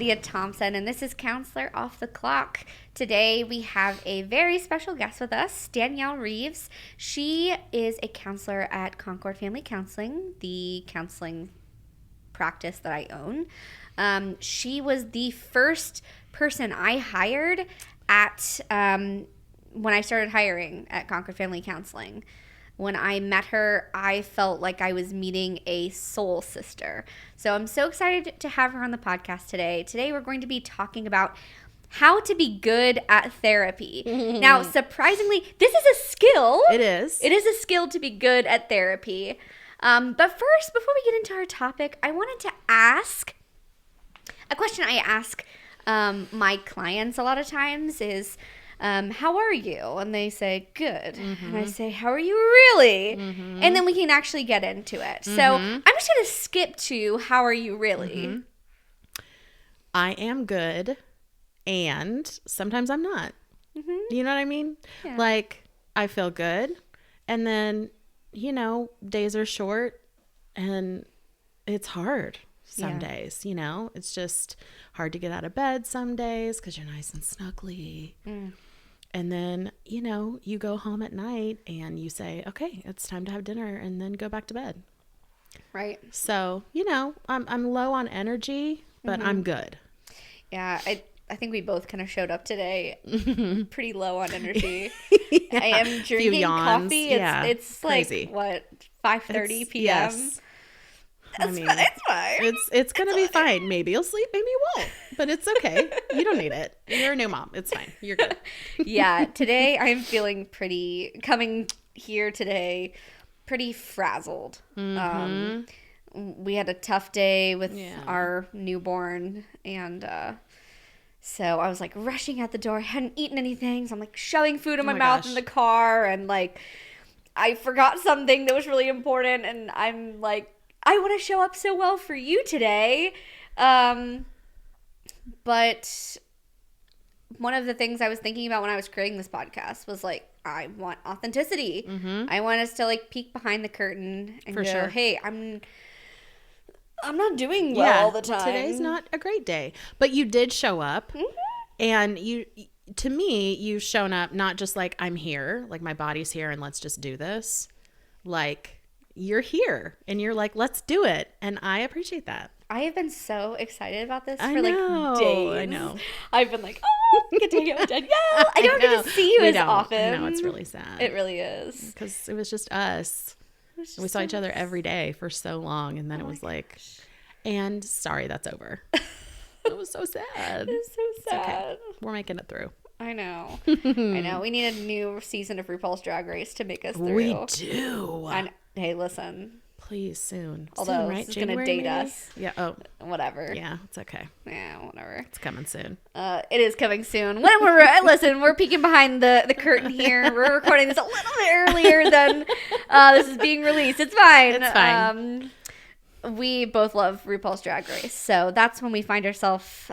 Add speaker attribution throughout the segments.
Speaker 1: Lydia Thompson, and this is Counselor Off the Clock. Today we have a very special guest with us, Danielle Reeves. She is a counselor at Concord Family Counseling, the counseling practice that I own. She was the first person I hired at when I started hiring at Concord Family Counseling. When I met her, I felt like I was meeting a soul sister. So I'm so excited to have her on the podcast today. Today we're going to be talking about how to be good at therapy. Now, surprisingly, this is a skill.
Speaker 2: It is.
Speaker 1: It is a skill to be good at therapy. But first, before we get into our topic, I wanted to ask a question I ask my clients a lot of times is, how are you? And they say, good. And I say, how are you really? And then we can actually get into it. So I'm just going to skip to, how are you really?
Speaker 2: I am good, and sometimes I'm not. You know what I mean?
Speaker 1: Yeah.
Speaker 2: Like, I feel good, and then, days are short, and it's hard some days, It's just hard to get out of bed some days because you're nice and snuggly. And then, you go home at night and you say, okay, it's time to have dinner, and then go back to bed.
Speaker 1: Right.
Speaker 2: So, I'm low on energy, but I'm good.
Speaker 1: Yeah, I think we both kind of showed up today pretty low on energy.
Speaker 2: Yeah.
Speaker 1: I am drinking coffee. It's
Speaker 2: crazy.
Speaker 1: Like, what, 5:30 p.m.?
Speaker 2: Yes.
Speaker 1: It's fine.
Speaker 2: It's going to be fine. Maybe you'll sleep, maybe you won't. But it's okay. You don't need it. You're a new mom. It's fine. You're good.
Speaker 1: Yeah, today I'm feeling coming here today, pretty frazzled. We had a tough day with our newborn, and so I was like rushing out the door. I hadn't eaten anything, so I'm like shoving food in my mouth in the car, and like I forgot something that was really important, and I'm like, I want to show up so well for you today. But one of the things I was thinking about when I was creating this podcast was like, I want authenticity. I want us to like peek behind the curtain and go,
Speaker 2: sure.
Speaker 1: Hey, I'm not doing well all the time.
Speaker 2: Today's not a great day, but you did show up, and to me, you've shown up not just like I'm here, like my body's here, and let's just do this. Like, you're here, and you're like, let's do it, and I appreciate that.
Speaker 1: I have been so excited about this for
Speaker 2: like days. I know.
Speaker 1: I've been like, oh, get to hang out with Danielle. I don't get to see you as often.
Speaker 2: I know, it's really sad.
Speaker 1: It really is.
Speaker 2: Because it was just us. We saw each other every day for so long, and then it was like, and sorry, that's over. It was so sad.
Speaker 1: It's so sad.
Speaker 2: Okay. We're making it through.
Speaker 1: I know. I know. We need a new season of RuPaul's Drag Race to make us through.
Speaker 2: We do.
Speaker 1: Hey, listen.
Speaker 2: Please, soon.
Speaker 1: Although
Speaker 2: soon, right?
Speaker 1: This is going to date us.
Speaker 2: Yeah. Oh.
Speaker 1: Whatever.
Speaker 2: Yeah, it's okay.
Speaker 1: Yeah, whatever.
Speaker 2: It's coming soon.
Speaker 1: It is coming soon. When we're peeking behind the curtain here. We're recording this a little bit earlier than this is being released. It's fine.
Speaker 2: It's fine.
Speaker 1: We both love RuPaul's Drag Race, so that's when we find ourselves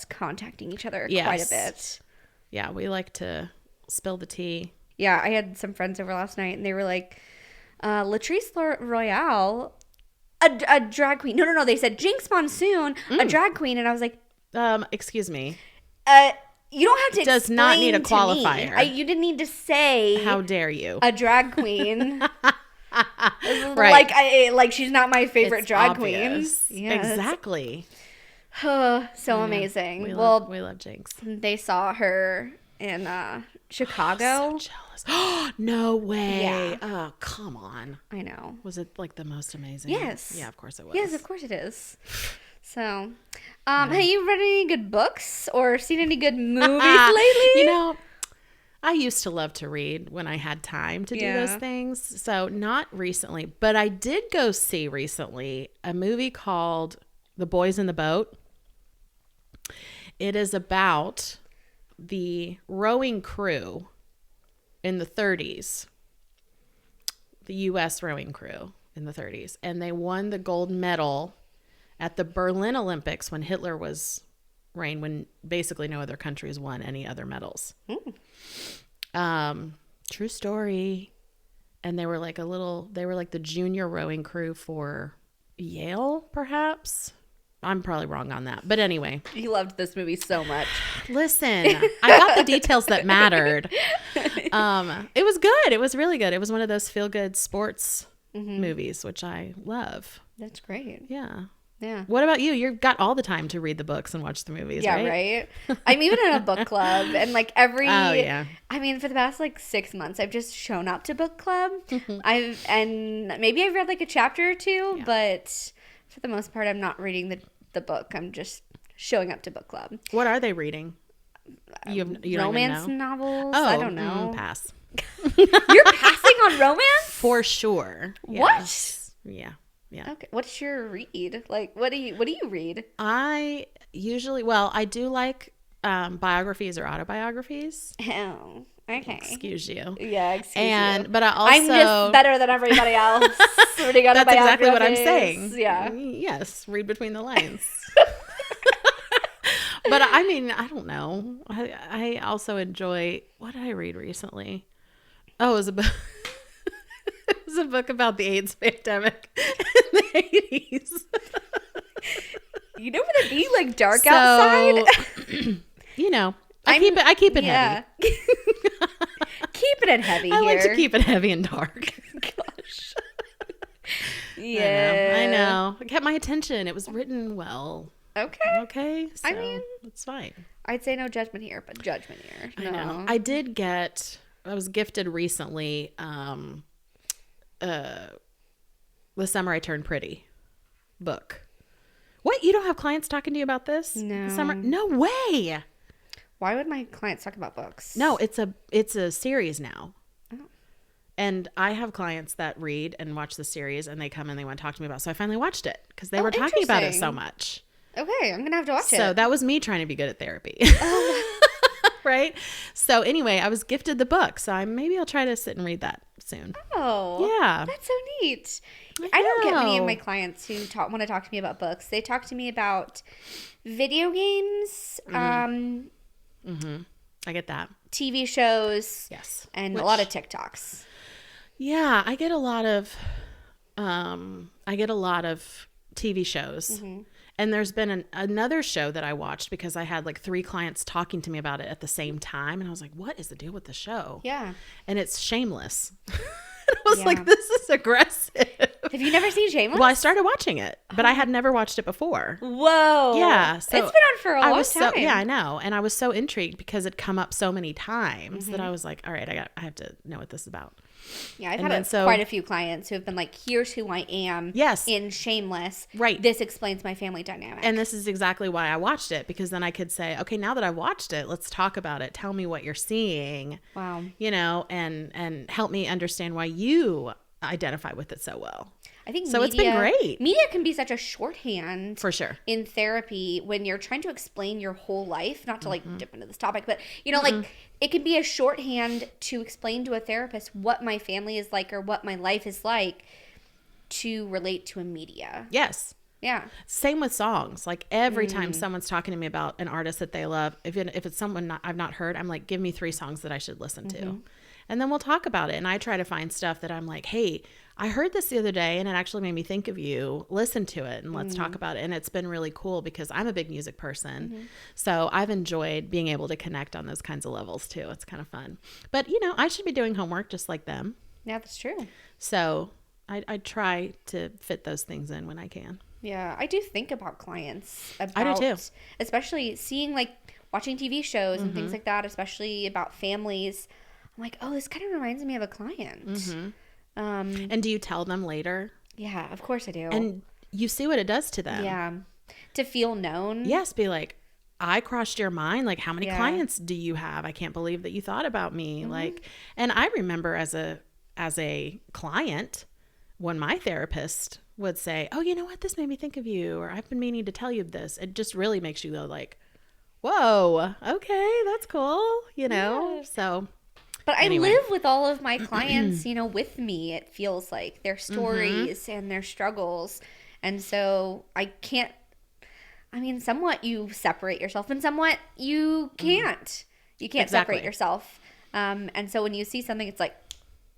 Speaker 1: contacting each other quite a bit.
Speaker 2: Yeah, we like to spill the tea.
Speaker 1: Yeah, I had some friends over last night, and they were like, Latrice Royale, a drag queen. No. They said Jinx Monsoon, a drag queen. And I was like,
Speaker 2: excuse me.
Speaker 1: You don't have to
Speaker 2: does not need a qualifier.
Speaker 1: You didn't need to say.
Speaker 2: How dare you?
Speaker 1: A drag queen.
Speaker 2: Right.
Speaker 1: Like she's not my favorite
Speaker 2: it's
Speaker 1: drag
Speaker 2: obvious.
Speaker 1: queen. Yeah,
Speaker 2: exactly.
Speaker 1: So amazing.
Speaker 2: We love Jinx.
Speaker 1: They saw her in Chicago.
Speaker 2: So jealous. No way.
Speaker 1: Yeah.
Speaker 2: Oh, come on.
Speaker 1: I know.
Speaker 2: Was it like the most amazing?
Speaker 1: Yes.
Speaker 2: Yeah, of course it was.
Speaker 1: Yes, of course it is. So, have you read any good books or seen any good movies lately?
Speaker 2: I used to love to read when I had time to do those things. So not recently, but I did go see recently a movie called The Boys in the Boat. It is about the rowing crew in the 30s, the U.S. rowing crew in the 30s. And they won the gold medal at the Berlin Olympics when Hitler was reign, when basically no other countries won any other medals. True story. And they were like the junior rowing crew for Yale, perhaps. I'm probably wrong on that. But anyway.
Speaker 1: You loved this movie so much.
Speaker 2: Listen, I got the details that mattered. It was good. It was really good. It was one of those feel-good sports movies, which I love.
Speaker 1: That's great.
Speaker 2: Yeah.
Speaker 1: Yeah.
Speaker 2: What about you? You've got all the time to read the books and watch the movies,
Speaker 1: yeah,
Speaker 2: right?
Speaker 1: I'm even in a book club, and like every,
Speaker 2: oh, yeah.
Speaker 1: I mean, for the past like 6 months, I've just shown up to book club. And maybe I've read like a chapter or two, but for the most part, I'm not reading the book. I'm just showing up to book club.
Speaker 2: What are they reading? You
Speaker 1: romance
Speaker 2: don't even know?
Speaker 1: novels?
Speaker 2: Oh,
Speaker 1: I don't know.
Speaker 2: Pass.
Speaker 1: You're passing on romance?
Speaker 2: For sure.
Speaker 1: What?
Speaker 2: Yeah. Yeah.
Speaker 1: Okay. What's your read? Like, what do you read?
Speaker 2: I usually, I do like biographies or autobiographies.
Speaker 1: Oh, okay.
Speaker 2: Excuse you.
Speaker 1: Yeah, excuse you.
Speaker 2: But I also,
Speaker 1: I'm just better than everybody else. Reading
Speaker 2: That's exactly what I'm saying.
Speaker 1: Yeah.
Speaker 2: Yes. Read between the lines. But I mean, I don't know. I also enjoy, what did I read recently? Oh, it was a book. It was a book about the AIDS pandemic in the 80s.
Speaker 1: You know when it be like dark outside?
Speaker 2: You know, I keep it heavy.
Speaker 1: Keeping it heavy here.
Speaker 2: I like to keep it heavy and dark.
Speaker 1: Gosh. Yeah.
Speaker 2: I know. It kept my attention. It was written well.
Speaker 1: Okay.
Speaker 2: So
Speaker 1: I mean,
Speaker 2: it's fine.
Speaker 1: I'd say no judgment here, but judgment here. No.
Speaker 2: I know. I was gifted recently The Summer I Turned Pretty book. What? You don't have clients talking to you about this?
Speaker 1: No.
Speaker 2: No way.
Speaker 1: Why would my clients talk about books?
Speaker 2: No, it's a series now. Oh. And I have clients that read and watch the series, and they come and they want to talk to me about it. So I finally watched it because they were talking about it so much.
Speaker 1: Okay, I'm going to have to watch it.
Speaker 2: So that was me trying to be good at therapy. Right? So anyway, I was gifted the book. So maybe I'll try to sit and read that soon.
Speaker 1: Oh.
Speaker 2: Yeah.
Speaker 1: That's so neat. I don't get many of my clients who want to talk to me about books. They talk to me about video games,
Speaker 2: I get that.
Speaker 1: TV shows,
Speaker 2: yes,
Speaker 1: and a lot of TikToks.
Speaker 2: Yeah, I get a lot of TV shows. And there's been another show that I watched because I had like 3 clients talking to me about it at the same time. And I was like, what is the deal with the show?
Speaker 1: Yeah.
Speaker 2: And it's Shameless. I was like, this is aggressive.
Speaker 1: Have you never seen Shameless?
Speaker 2: Well, I started watching it, but I had never watched it before.
Speaker 1: Whoa.
Speaker 2: Yeah. So
Speaker 1: it's been on for a long time.
Speaker 2: Yeah, I know. And I was so intrigued because it come up so many times that I was like, all right, I have to know what this is about.
Speaker 1: Yeah, I've had quite a few clients who have been like, here's who I am in Shameless.
Speaker 2: Right.
Speaker 1: This explains my family dynamic.
Speaker 2: And this is exactly why I watched it, because then I could say, okay, now that I've watched it, let's talk about it. Tell me what you're seeing.
Speaker 1: Wow.
Speaker 2: You know, and help me understand why you identify with it so well.
Speaker 1: I think
Speaker 2: so. It's been great.
Speaker 1: Media can be such a shorthand
Speaker 2: for sure
Speaker 1: in therapy when you're trying to explain your whole life. Not to like dip into this topic, but you know, like it can be a shorthand to explain to a therapist what my family is like or what my life is like to relate to a media.
Speaker 2: Yes.
Speaker 1: Yeah.
Speaker 2: Same with songs. Like every time someone's talking to me about an artist that they love, if it's someone I've not heard, I'm like, give me 3 songs that I should listen to. And then we'll talk about it. And I try to find stuff that I'm like, hey, I heard this the other day and it actually made me think of you. Listen to it and let's talk about it. And it's been really cool because I'm a big music person. So I've enjoyed being able to connect on those kinds of levels too. It's kind of fun. But, you know, I should be doing homework just like them.
Speaker 1: Yeah, that's true.
Speaker 2: So I try to fit those things in when I can.
Speaker 1: Yeah, I do think about clients.
Speaker 2: I do too.
Speaker 1: Especially seeing like watching TV shows and things like that, especially about families. I'm like, oh, this kind of reminds me of a client.
Speaker 2: And do you tell them later?
Speaker 1: Yeah, of course I do.
Speaker 2: And you see what it does to them.
Speaker 1: Yeah. To feel known.
Speaker 2: Yes, be like, I crossed your mind. Like, how many clients do you have? I can't believe that you thought about me. Like, and I remember as a client, when my therapist would say, oh, you know what? This made me think of you, or I've been meaning to tell you this. It just really makes you go like, whoa, okay, that's cool. You know? Yeah. So...
Speaker 1: But anyway. I live with all of my clients, you know, with me. It feels like their stories and their struggles. And so I can't, I mean, somewhat you separate yourself and somewhat you can't. You can't separate yourself. And so when you see something, it's like,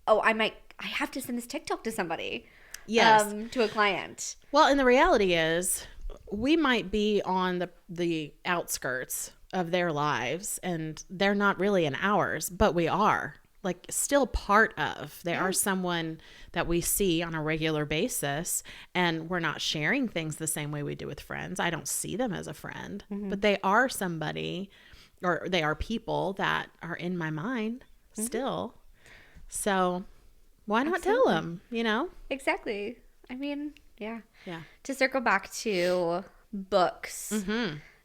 Speaker 1: oh, I have to send this TikTok to somebody.
Speaker 2: Yes.
Speaker 1: To a client.
Speaker 2: Well, and the reality is we might be on the outskirts of their lives and they're not really in ours, but we are like still part of. They are someone that we see on a regular basis, and we're not sharing things the same way we do with friends. I don't see them as a friend, but they are somebody, or they are people that are in my mind still. So why not tell them,
Speaker 1: Exactly. I mean, yeah.
Speaker 2: Yeah.
Speaker 1: To circle back to books,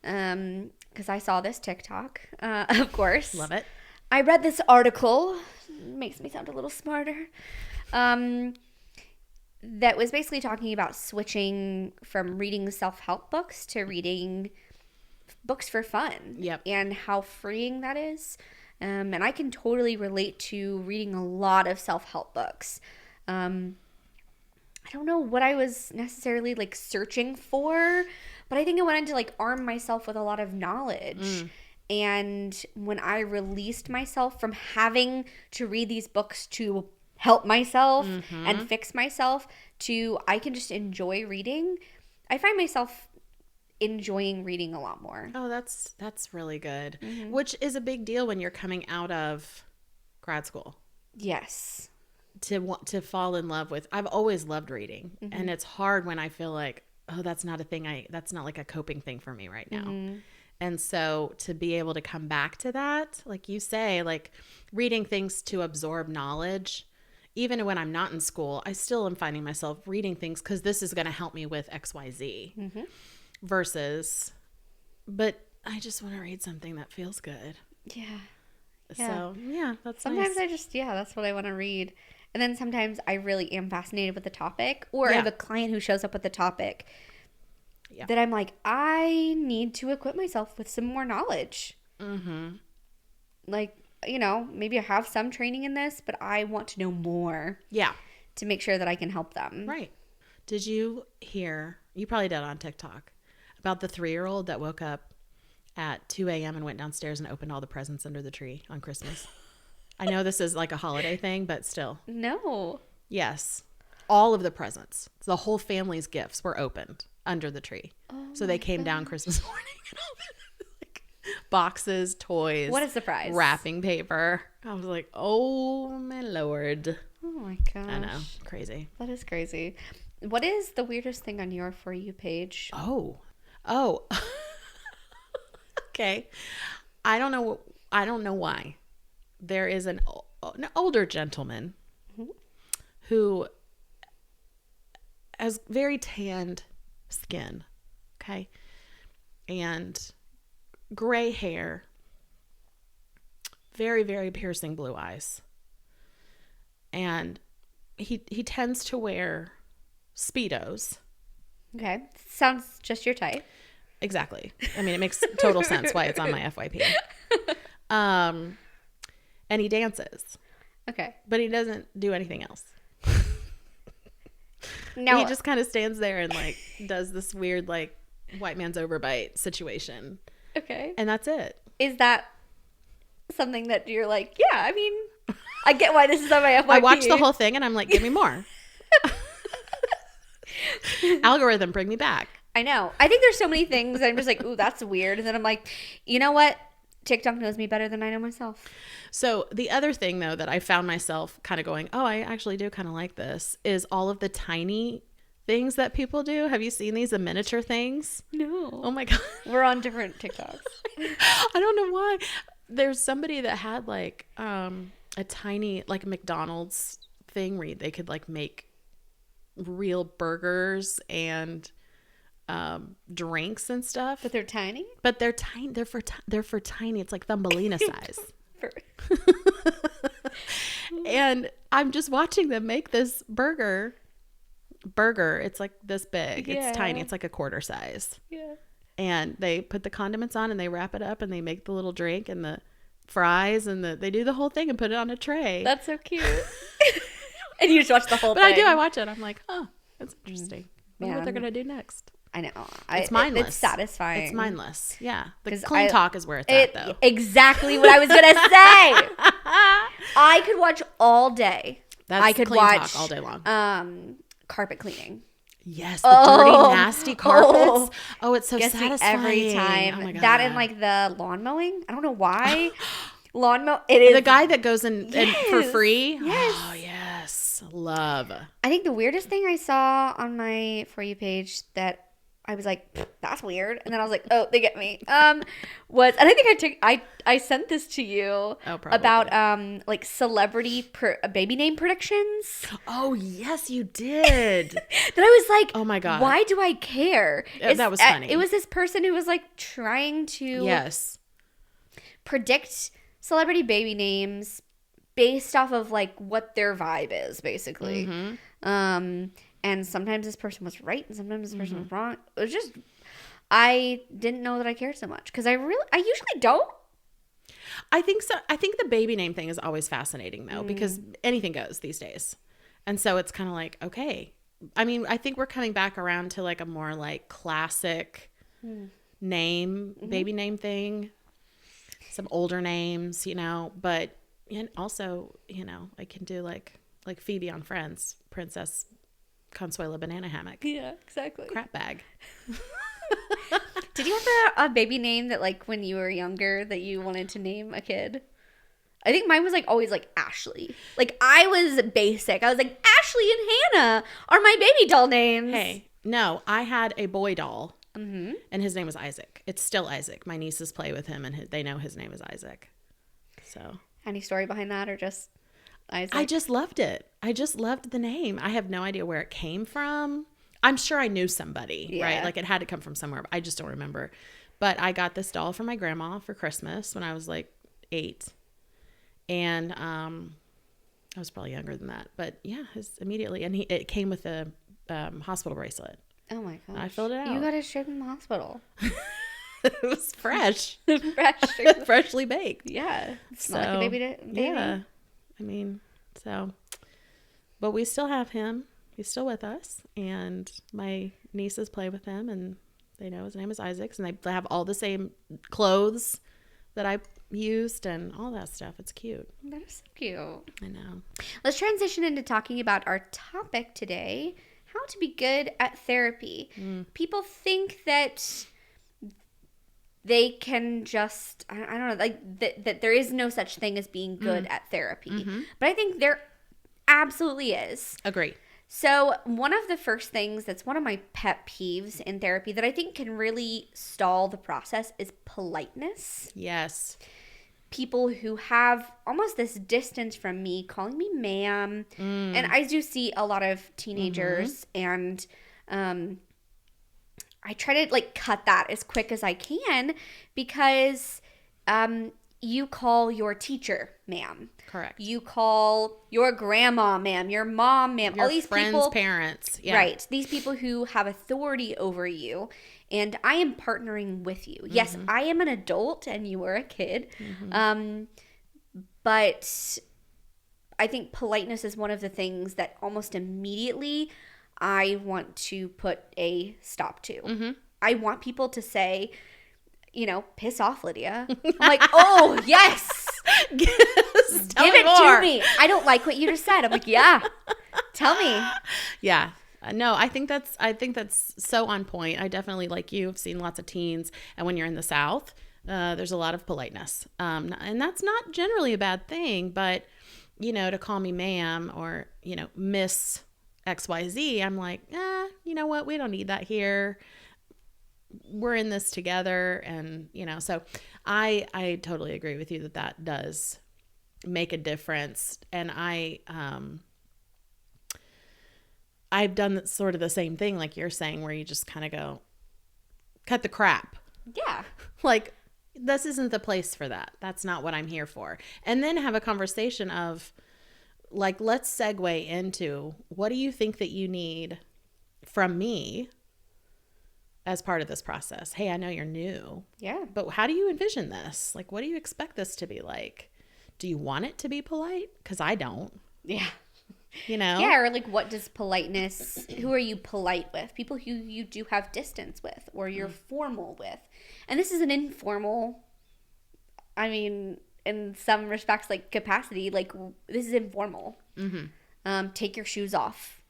Speaker 1: because I saw this TikTok, of course.
Speaker 2: Love it.
Speaker 1: I read this article, makes me sound a little smarter, that was basically talking about switching from reading self-help books to reading books for fun.
Speaker 2: Yep.
Speaker 1: And how freeing that is. And I can totally relate to reading a lot of self-help books. I don't know what I was necessarily like searching for, but I think I wanted to like arm myself with a lot of knowledge. And when I released myself from having to read these books to help myself and fix myself to I can just enjoy reading, I find myself enjoying reading a lot more.
Speaker 2: Oh, that's really good. Which is a big deal when you're coming out of grad school.
Speaker 1: Yes.
Speaker 2: To want to fall in love with. I've always loved reading, and it's hard when I feel like, oh, that's not a thing. That's not like a coping thing for me right now. And so to be able to come back to that, like you say, like reading things to absorb knowledge, even when I'm not in school, I still am finding myself reading things because this is going to help me with XYZ versus, but I just want to read something that feels good.
Speaker 1: Yeah.
Speaker 2: So, yeah, that's
Speaker 1: sometimes
Speaker 2: nice.
Speaker 1: that's what I want to read. And then sometimes I really am fascinated with the topic, or I have a client who shows up with the topic that I'm like, I need to equip myself with some more knowledge. Like, maybe I have some training in this, but I want to know more. Yeah. To make sure that I can help them.
Speaker 2: Right. Did you hear, you probably did on TikTok, about the 3-year-old that woke up at 2 a.m. and went downstairs and opened all the presents under the tree on Christmas? I know this is like a holiday thing, but still.
Speaker 1: No.
Speaker 2: Yes. All of the presents. The whole family's gifts were opened under the tree. So they came down Christmas morning and opened like boxes, toys.
Speaker 1: What a surprise.
Speaker 2: Wrapping paper. I was like, oh my Lord.
Speaker 1: Oh my gosh.
Speaker 2: I know. Crazy.
Speaker 1: That is crazy. What is the weirdest thing on your For You page?
Speaker 2: Oh. Okay. I don't know why. There is an older gentleman who has very tanned skin, okay, and gray hair, very, very piercing blue eyes, and he tends to wear Speedos.
Speaker 1: Okay, sounds just your type.
Speaker 2: Exactly. I mean, it makes total sense why it's on my FYP. And he dances. Okay. But he doesn't do anything else. No. He just kind of stands there and like does this weird like white man's overbite situation. Okay. And that's it.
Speaker 1: Is that something that you're like, yeah, I mean, I get why this is on my FYP.
Speaker 2: I watched the whole thing and I'm like, give me more. Algorithm, bring me back.
Speaker 1: I know. I think there's so many things that I'm just like, ooh, that's weird. And then I'm like, you know what? TikTok knows me better than I know myself.
Speaker 2: So the other thing, though, that I found myself kind of going, oh, I actually do kind of like this, is all of the tiny things that people do. Have you seen these, the miniature things? No. Oh, my God.
Speaker 1: We're on different TikToks.
Speaker 2: I don't know why. There's somebody that had like a tiny, like McDonald's thing where they could like make real burgers and drinks and stuff.
Speaker 1: But they're tiny?
Speaker 2: But they're tiny. They're for tiny. It's like Thumbelina size. And I'm just watching them make this burger. It's like this big. Yeah. It's tiny. It's like a quarter size. Yeah. And they put the condiments on and they wrap it up and they make the little drink and the fries and they do the whole thing and put it on a tray.
Speaker 1: That's so cute. And you just watch the whole thing.
Speaker 2: But I do. I watch it. I'm like, oh, that's interesting. I wonder what they're going to do next.
Speaker 1: I know.
Speaker 2: It's mindless.
Speaker 1: It's satisfying.
Speaker 2: It's mindless. Yeah. The clean talk is where it's at, though.
Speaker 1: Exactly what I was going to say. I could watch all day.
Speaker 2: I could
Speaker 1: watch
Speaker 2: talk all day long.
Speaker 1: Carpet cleaning.
Speaker 2: Yes, the dirty, nasty carpets. Oh, it's so
Speaker 1: gets me
Speaker 2: satisfying.
Speaker 1: every time.
Speaker 2: Oh my God.
Speaker 1: That and like the lawn mowing. I don't know why. Lawn mow. It is
Speaker 2: The guy that goes in for free.
Speaker 1: Yes.
Speaker 2: Oh, yes. Love.
Speaker 1: I think the weirdest thing I saw on my For You page that I was like, that's weird. And then I was like, oh, they get me. Was, and I think I sent this to you about like celebrity baby name predictions.
Speaker 2: Oh, yes, you did.
Speaker 1: That I was like,
Speaker 2: oh my God.
Speaker 1: Why do I care?
Speaker 2: That was funny.
Speaker 1: It was this person who was like trying to predict celebrity baby names based off of like what their vibe is, basically. Mm-hmm. And sometimes this person was right and sometimes this person was wrong. It was just, I didn't know that I cared so much because I usually don't.
Speaker 2: I think so. I think the baby name thing is always fascinating though, because anything goes these days. And so it's kind of like, okay. I mean, I think we're coming back around to like a more like classic name, baby name thing. Some older names, but and also, I can do like Phoebe on Friends, Princess Consuela Banana Hammock.
Speaker 1: Yeah, exactly.
Speaker 2: Crap bag.
Speaker 1: Did you have a baby name that like when you were younger that you wanted to name a kid? I think mine was like always like Ashley. Like I was basic. I was like Ashley and Hannah are my baby doll names.
Speaker 2: Hey, no, I had a boy doll. Mm-hmm. And his name was Isaac. It's still Isaac. My nieces play with him, and they know his name is Isaac. So,
Speaker 1: any story behind that, or just Isaac?
Speaker 2: I just loved it. I just loved the name. I have no idea where it came from. I'm sure I knew somebody, right? Like it had to come from somewhere. But I just don't remember. But I got this doll from my grandma for Christmas when I was like 8, and I was probably younger than that. But yeah, immediately, and it came with a hospital bracelet.
Speaker 1: Oh my gosh.
Speaker 2: I filled it out.
Speaker 1: You got it straight from the hospital.
Speaker 2: It was fresh. Freshly baked.
Speaker 1: Yeah. It's not like a baby.
Speaker 2: Yeah. I mean, but we still have him. He's still with us. And my nieces play with him, and they know his name is Isaac. And they have all the same clothes that I used and all that stuff. It's cute.
Speaker 1: That is so cute.
Speaker 2: I know.
Speaker 1: Let's transition into talking about our topic today. How to be good at therapy. People think that they can just, I don't know, like that there is no such thing as being good at therapy. Mm-hmm. But I think there absolutely is.
Speaker 2: Agree.
Speaker 1: So one of the first things that's one of my pet peeves in therapy that I think can really stall the process is politeness.
Speaker 2: Yes.
Speaker 1: People who have almost this distance from me, calling me ma'am. And I do see a lot of teenagers, and I try to like cut that as quick as I can because you call your teacher ma'am.
Speaker 2: Correct.
Speaker 1: You call your grandma ma'am, your mom ma'am.
Speaker 2: Your
Speaker 1: all these
Speaker 2: friends'
Speaker 1: people,
Speaker 2: parents. Yeah.
Speaker 1: Right. These people who have authority over you. And I am partnering with you. Yes, I am an adult and you are a kid. But I think politeness is one of the things that almost immediately I want to put a stop to. I want people to say, piss off, Lydia. I'm like, oh, yes. Give it to me. I don't like what you just said. I'm like, yeah, tell me.
Speaker 2: Yeah. No, I think that's so on point. I definitely, like you, have seen lots of teens, and when you're in the South, there's a lot of politeness, and that's not generally a bad thing. But to call me ma'am or Miss XYZ, I'm like, you know what? We don't need that here. We're in this together, and so I totally agree with you that does make a difference, and I've done sort of the same thing like you're saying, where you just kind of go, cut the crap.
Speaker 1: Yeah.
Speaker 2: Like, this isn't the place for that. That's not what I'm here for. And then have a conversation of, like, let's segue into, what do you think that you need from me as part of this process? Hey, I know you're new.
Speaker 1: Yeah.
Speaker 2: But how do you envision this? Like, what do you expect this to be like? Do you want it to be polite? Because I don't.
Speaker 1: Yeah.
Speaker 2: Yeah,
Speaker 1: or like, what does politeness, who are you polite with? People who you do have distance with, or you're formal with. And this is an informal, I mean, in some respects, like capacity, like this is informal. Take your shoes off.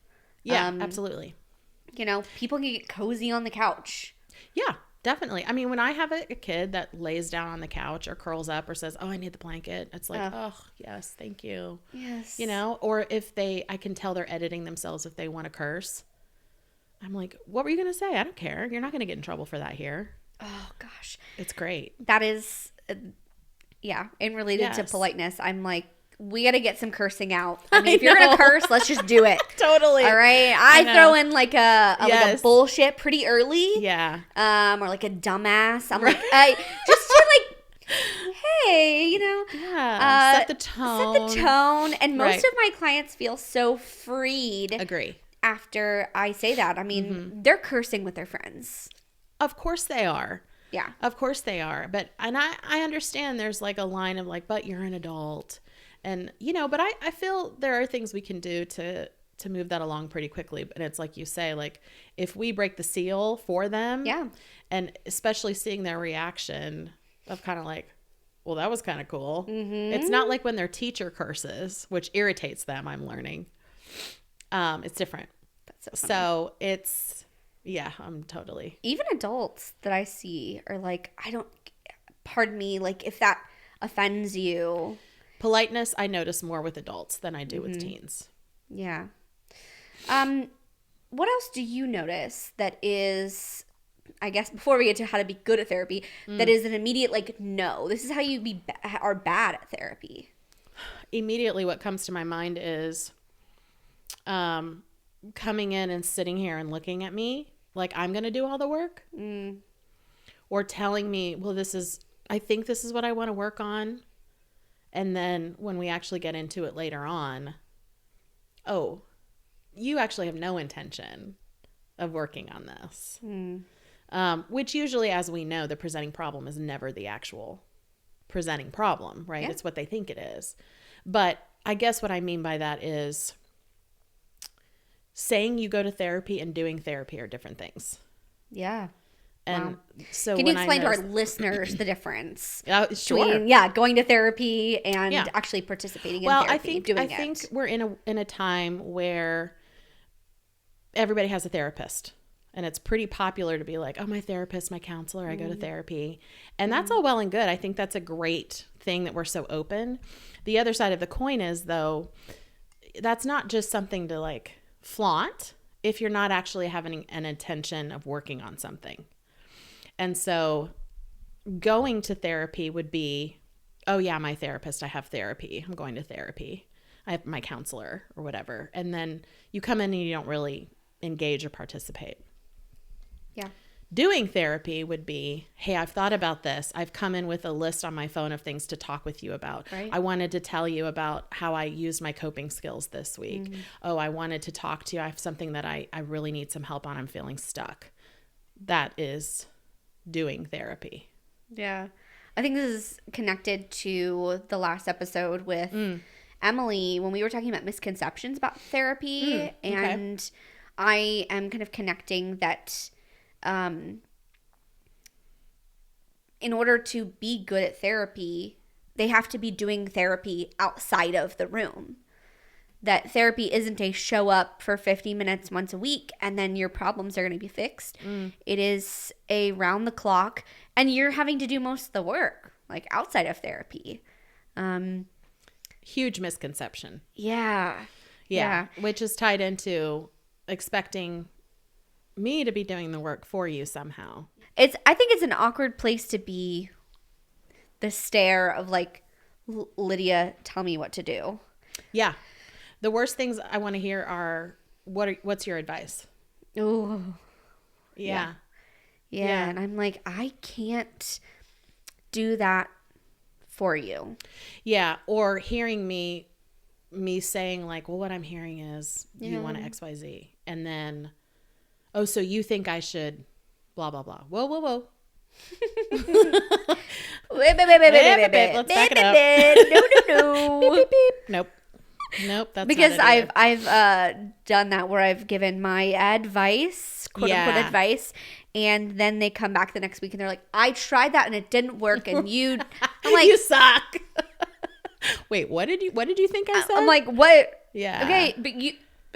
Speaker 2: Yeah, absolutely.
Speaker 1: You know, people can get cozy on the couch.
Speaker 2: Yeah, definitely. I mean, when I have a kid that lays down on the couch or curls up or says, "Oh, I need the blanket," it's like, "Oh, yes, thank you."
Speaker 1: Yes.
Speaker 2: You know, or if I can tell they're editing themselves if they want to curse. I'm like, "What were you going to say? I don't care. You're not going to get in trouble for that here."
Speaker 1: Oh, gosh.
Speaker 2: It's great.
Speaker 1: That is, and related to politeness, I'm like, we got to get some cursing out. I mean, if you're going to curse, let's just do it.
Speaker 2: Totally.
Speaker 1: All right. I throw in like a bullshit pretty early.
Speaker 2: Yeah.
Speaker 1: Or like a dumbass. I'm like, just to like, hey, you know.
Speaker 2: Yeah. Set the tone.
Speaker 1: And most of my clients feel so freed.
Speaker 2: Agree.
Speaker 1: After I say that. I mean, they're cursing with their friends.
Speaker 2: Of course they are.
Speaker 1: Yeah.
Speaker 2: Of course they are. But, and I understand there's like a line of like, but you're an adult. And, you know, but I feel there are things we can do to move that along pretty quickly. But it's like you say, like, if we break the seal for them.
Speaker 1: Yeah.
Speaker 2: And especially seeing their reaction of kind of like, well, that was kind of cool. Mm-hmm. It's not like when their teacher curses, which irritates them, I'm learning. It's different.
Speaker 1: That's so funny.
Speaker 2: So it's, yeah, I'm totally.
Speaker 1: Even adults that I see are like, pardon me, like if that offends you.
Speaker 2: Politeness, I notice more with adults than I do with teens.
Speaker 1: Yeah. What else do you notice that is, I guess, before we get to how to be good at therapy, that is an immediate, like, no, this is how you are bad at therapy?
Speaker 2: Immediately what comes to my mind is coming in and sitting here and looking at me like I'm going to do all the work. Or telling me, well, I think this is what I want to work on. And then when we actually get into it later on, oh, you actually have no intention of working on this. Which usually, as we know, the presenting problem is never the actual presenting problem, right? Yeah. It's what they think it is. But I guess what I mean by that is saying you go to therapy and doing therapy are different things.
Speaker 1: Yeah.
Speaker 2: And so
Speaker 1: can you explain to our listeners the difference
Speaker 2: sure.
Speaker 1: between going to therapy and actually participating in therapy?
Speaker 2: I think we're in a time where everybody has a therapist, and it's pretty popular to be like, oh, my therapist, my counselor, I go to therapy, and that's all well and good. I think that's a great thing that we're so open. The other side of the coin is, though, that's not just something to like flaunt if you're not actually having an intention of working on something. And so going to therapy would be, oh yeah, my therapist, I have therapy. I'm going to therapy. I have my counselor or whatever. And then you come in and you don't really engage or participate.
Speaker 1: Yeah.
Speaker 2: Doing therapy would be, hey, I've thought about this. I've come in with a list on my phone of things to talk with you about.
Speaker 1: Right.
Speaker 2: I wanted to tell you about how I used my coping skills this week. Oh, I wanted to talk to you. I have something that I really need some help on. I'm feeling stuck. That is doing therapy.
Speaker 1: Yeah. I think this is connected to the last episode with Emily when we were talking about misconceptions about therapy. And I am kind of connecting that in order to be good at therapy, they have to be doing therapy outside of the room. That therapy isn't a show up for 50 minutes once a week and then your problems are going to be fixed. It is a round the clock, and you're having to do most of the work, like outside of therapy.
Speaker 2: Huge misconception.
Speaker 1: Yeah.
Speaker 2: Which is tied into expecting me to be doing the work for you somehow.
Speaker 1: I think it's an awkward place to be, the stare of like, Lydia, tell me what to do.
Speaker 2: Yeah. The worst things I want to hear are, what's your advice?
Speaker 1: Oh,
Speaker 2: yeah.
Speaker 1: And I'm like, I can't do that for you.
Speaker 2: Yeah. Or hearing me saying like, well, what I'm hearing is you want to XYZ. And then, oh, so you think I should blah, blah, blah. Whoa.
Speaker 1: Wait.
Speaker 2: Let's back it up.
Speaker 1: No.
Speaker 2: Beep, beep, beep. Nope, that's
Speaker 1: because
Speaker 2: not it
Speaker 1: I've done that where I've given my advice, quote unquote advice, and then they come back the next week and they're like, I tried that and it didn't work, and I'm like,
Speaker 2: you suck. Wait, what did you think I said?
Speaker 1: I'm like, what?
Speaker 2: Yeah.
Speaker 1: Okay, but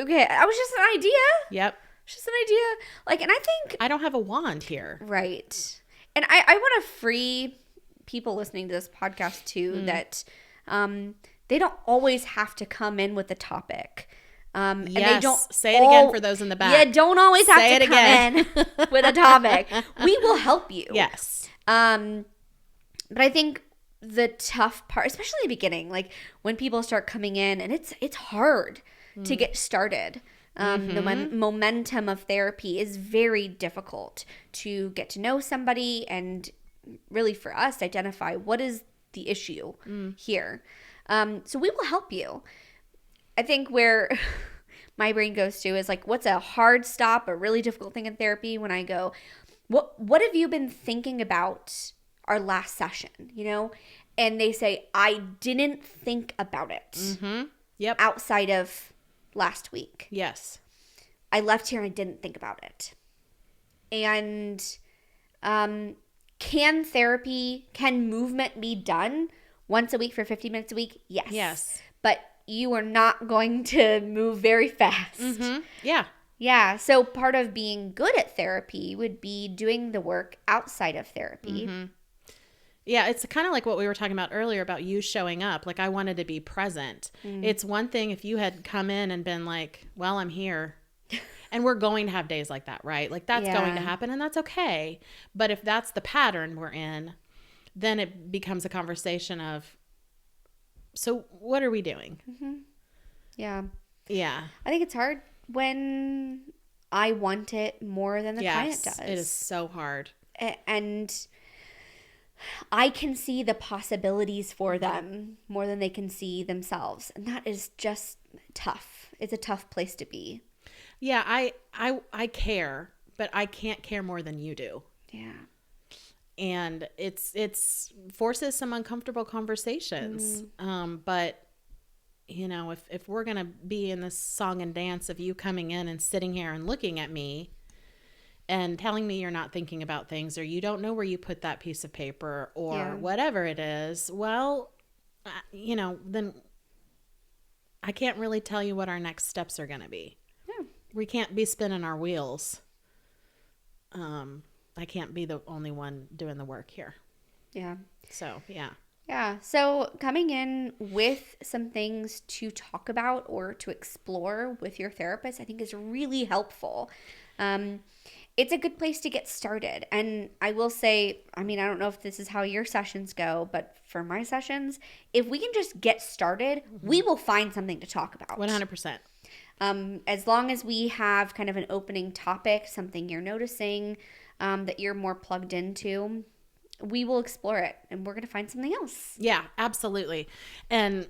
Speaker 1: I was just an idea.
Speaker 2: Yep.
Speaker 1: It's just an idea. Like, and I think
Speaker 2: I don't have a wand here.
Speaker 1: Right. And I want to free people listening to this podcast too, that they don't always have to come in with a topic. And they don't
Speaker 2: say it again for those in the back.
Speaker 1: Yeah, don't always have to come in with a topic. We will help you.
Speaker 2: Yes.
Speaker 1: But I think the tough part, especially in the beginning, like when people start coming in, and it's hard to get started. The momentum of therapy is very difficult to get to know somebody and really for us identify what is the issue here. So we will help you. I think where my brain goes to is like, what's a hard stop, a really difficult thing in therapy when I go, what have you been thinking about our last session, you know? And they say, I didn't think about it
Speaker 2: Yep.
Speaker 1: outside of last week.
Speaker 2: Yes.
Speaker 1: I left here and I didn't think about it. And can movement be done once a week for 50 minutes a week? Yes.
Speaker 2: Yes.
Speaker 1: But you are not going to move very fast.
Speaker 2: Yeah.
Speaker 1: Yeah. So part of being good at therapy would be doing the work outside of therapy.
Speaker 2: Yeah, it's kind of like what we were talking about earlier about you showing up. Like, I wanted to be present. It's one thing if you had come in and been like, well, I'm here. And we're going to have days like that, right? Like, that's going to happen, and that's okay. But if that's the pattern we're in, then it becomes a conversation of, so what are we doing?
Speaker 1: Yeah.
Speaker 2: Yeah.
Speaker 1: I think it's hard when I want it more than the client does.
Speaker 2: It is so hard.
Speaker 1: And I can see the possibilities for them more than they can see themselves. And that is just tough. It's a tough place to be.
Speaker 2: Yeah, I care, but I can't care more than you do.
Speaker 1: Yeah.
Speaker 2: And it's forces some uncomfortable conversations. But you know, if we're going to be in this song and dance of you coming in and sitting here and looking at me and telling me you're not thinking about things, or you don't know where you put that piece of paper, or whatever it is, well, you know, then I can't really tell you what our next steps are going to be. Yeah. We can't be spinning our wheels. I can't be the only one doing the work here. Yeah. So, yeah.
Speaker 1: Yeah. So coming in with some things to talk about or to explore with your therapist, I think is really helpful. It's a good place to get started. And I will say, I mean, I don't know if this is how your sessions go, but for my sessions, if we can just get started, we will find something to talk about.
Speaker 2: 100%.
Speaker 1: As long as we have kind of an opening topic, something you're noticing that you're more plugged into, we will explore it and we're going to find something else.
Speaker 2: Yeah, absolutely. And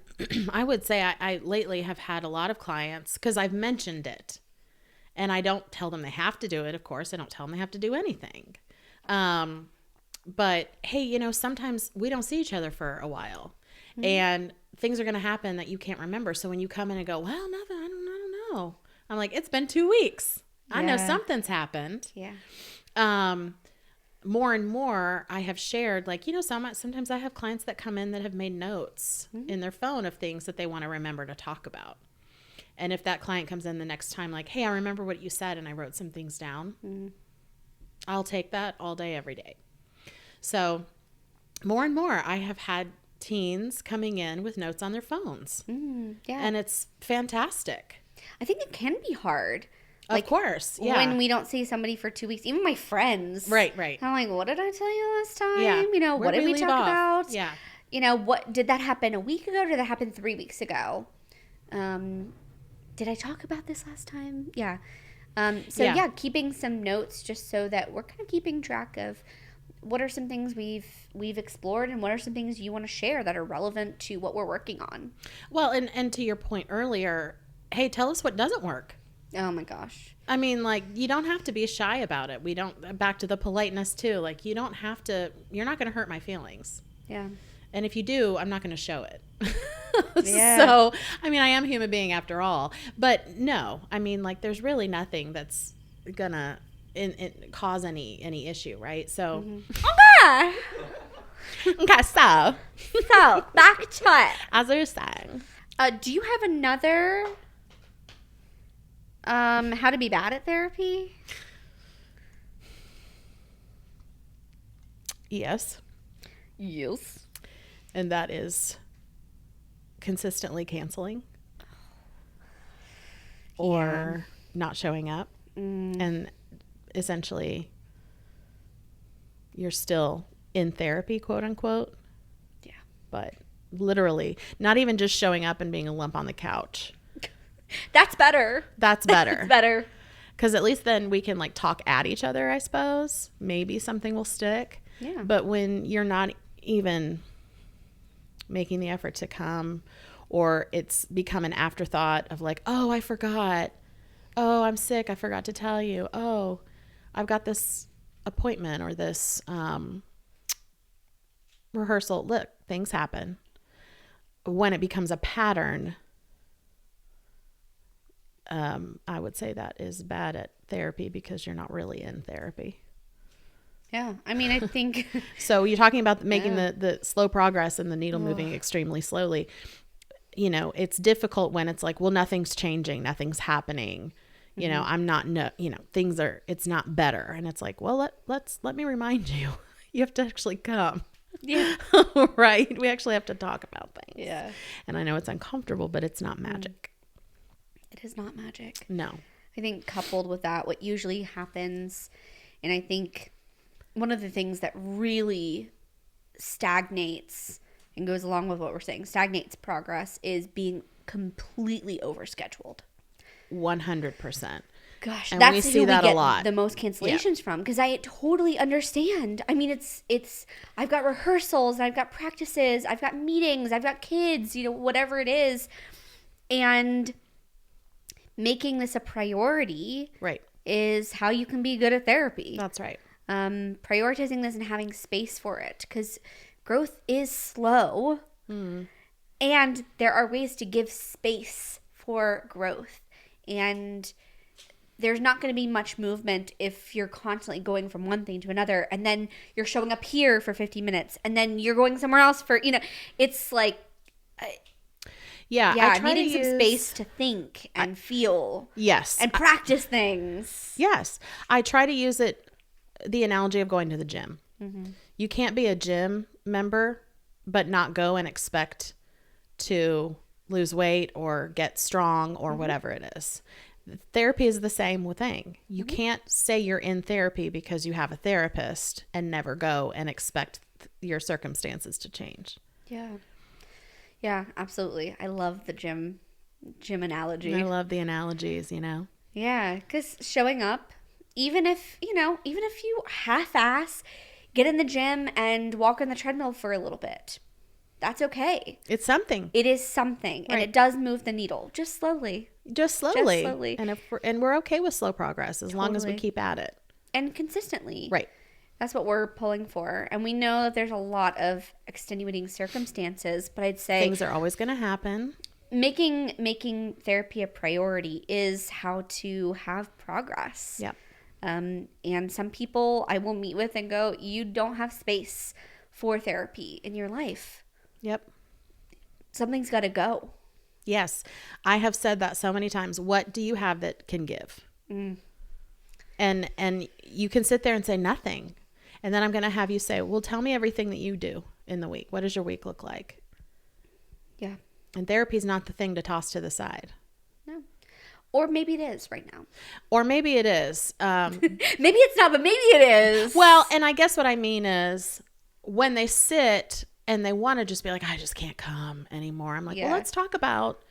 Speaker 2: I would say I lately have had a lot of clients because I've mentioned it. And I don't tell them they have to do it, of course. I don't tell them they have to do anything. But, hey, you know, sometimes we don't see each other for a while. And things are going to happen that you can't remember. So when you come in and go, well, nothing, I don't know. I'm like, it's been 2 weeks. I know something's happened.
Speaker 1: Yeah.
Speaker 2: More and more I have shared, like, you know, sometimes I have clients that come in that have made notes in their phone of things that they want to remember to talk about. And if that client comes in the next time, like, hey, I remember what you said and I wrote some things down, I'll take that all day, every day. So more and more I have had teens coming in with notes on their phones.
Speaker 1: Yeah.
Speaker 2: And it's fantastic.
Speaker 1: I think it can be hard.
Speaker 2: Of course. Yeah.
Speaker 1: When we don't see somebody for 2 weeks, even my friends.
Speaker 2: Right.
Speaker 1: I'm like, what did I tell you last time?
Speaker 2: Yeah.
Speaker 1: You know, what did we talk about?
Speaker 2: Yeah.
Speaker 1: You know, what did that happen a week ago? Did that happen 3 weeks ago? Did I talk about this last time? Yeah. Keeping some notes just so that we're kind of keeping track of what are some things we've explored and what are some things you want to share that are relevant to what we're working on.
Speaker 2: Well, and to your point earlier, hey, tell us what doesn't work.
Speaker 1: Oh my gosh.
Speaker 2: I mean, like, you don't have to be shy about it. Back to the politeness too. Like, you don't have to, you're not going to hurt my feelings.
Speaker 1: Yeah. And
Speaker 2: if you do, I'm not going to show it.
Speaker 1: Yeah.
Speaker 2: So, I mean, I am a human being after all. But no, I mean, like, there's really nothing that's going to cause any issue, right? So.
Speaker 1: Okay.
Speaker 2: Okay, so
Speaker 1: back to it.
Speaker 2: As I was saying.
Speaker 1: Do you have another How to be bad at therapy?
Speaker 2: Yes.
Speaker 1: Yes.
Speaker 2: And that is consistently canceling or not showing up. And essentially you're still in therapy, quote unquote.
Speaker 1: Yeah.
Speaker 2: But literally not even just showing up and being a lump on the couch.
Speaker 1: That's better.
Speaker 2: That's better.
Speaker 1: It's better.
Speaker 2: Because at least then we can like talk at each other, I suppose. Maybe something will stick.
Speaker 1: Yeah.
Speaker 2: But when you're not even making the effort to come, or it's become an afterthought of like, oh, I forgot. Oh, I'm sick. I forgot to tell you. Oh, I've got this appointment or this rehearsal. Look, things happen. When it becomes a pattern, I would say that is bad at therapy because you're not really in therapy.
Speaker 1: Yeah. I mean, I think.
Speaker 2: So you're talking about making the slow progress and the needle moving extremely slowly. You know, it's difficult when it's like, well, nothing's changing. Nothing's happening. You know, I'm not, things are, it's not better. And it's like, well, let me remind you, you have to actually come.
Speaker 1: Yeah.
Speaker 2: Right. We actually have to talk about things.
Speaker 1: Yeah.
Speaker 2: And I know it's uncomfortable, but it's not magic.
Speaker 1: It is not magic.
Speaker 2: No.
Speaker 1: I think coupled with that, what usually happens, and I think one of the things that really stagnates and goes along with what we're saying, stagnates progress, is being completely overscheduled.
Speaker 2: 100%.
Speaker 1: Gosh,
Speaker 2: and
Speaker 1: that's
Speaker 2: we
Speaker 1: who
Speaker 2: see
Speaker 1: we
Speaker 2: that
Speaker 1: get
Speaker 2: a lot.
Speaker 1: the most cancellations from, because I totally understand. I mean, it's I've got rehearsals, I've got practices, I've got meetings, I've got kids, whatever it is, and making this a priority,
Speaker 2: right,
Speaker 1: is how you can be good at therapy.
Speaker 2: That's right.
Speaker 1: Prioritizing this and having space for it, because growth is slow, and there are ways to give space for growth, and there's not going to be much movement if you're constantly going from one thing to another, and then you're showing up here for 50 minutes and then you're going somewhere else for, it's like
Speaker 2: I try
Speaker 1: needing
Speaker 2: to use
Speaker 1: some space to think and feel.
Speaker 2: Yes.
Speaker 1: And practice things.
Speaker 2: Yes. I try to use the analogy of going to the gym. You can't be a gym member but not go and expect to lose weight or get strong or whatever it is. Therapy is the same thing. You can't say you're in therapy because you have a therapist and never go and expect your circumstances to change.
Speaker 1: Yeah. Yeah, absolutely. I love the gym analogy.
Speaker 2: I love the analogies,
Speaker 1: Yeah, because showing up, even if you half-ass get in the gym and walk on the treadmill for a little bit, that's okay.
Speaker 2: It's something.
Speaker 1: It is something, and it does move the needle, just slowly.
Speaker 2: Just slowly. And we're okay with slow progress as long as we keep at it.
Speaker 1: And consistently.
Speaker 2: Right.
Speaker 1: That's what we're pulling for. And we know that there's a lot of extenuating circumstances, but I'd say
Speaker 2: things are always going to happen.
Speaker 1: Making therapy a priority is how to have progress.
Speaker 2: Yep.
Speaker 1: And some people I will meet with and go, you don't have space for therapy in your life.
Speaker 2: Yep.
Speaker 1: Something's got to go.
Speaker 2: Yes. I have said that so many times. What do you have that can give? And you can sit there and say nothing. And then I'm going to have you say, well, tell me everything that you do in the week. What does your week look like?
Speaker 1: Yeah.
Speaker 2: And therapy is not the thing to toss to the side.
Speaker 1: No. Or maybe it is right now.
Speaker 2: Or maybe it is.
Speaker 1: Maybe it's not, but maybe it is.
Speaker 2: Well, and I guess what I mean is when they sit and they want to just be like, I just can't come anymore. I'm like, well, let's talk about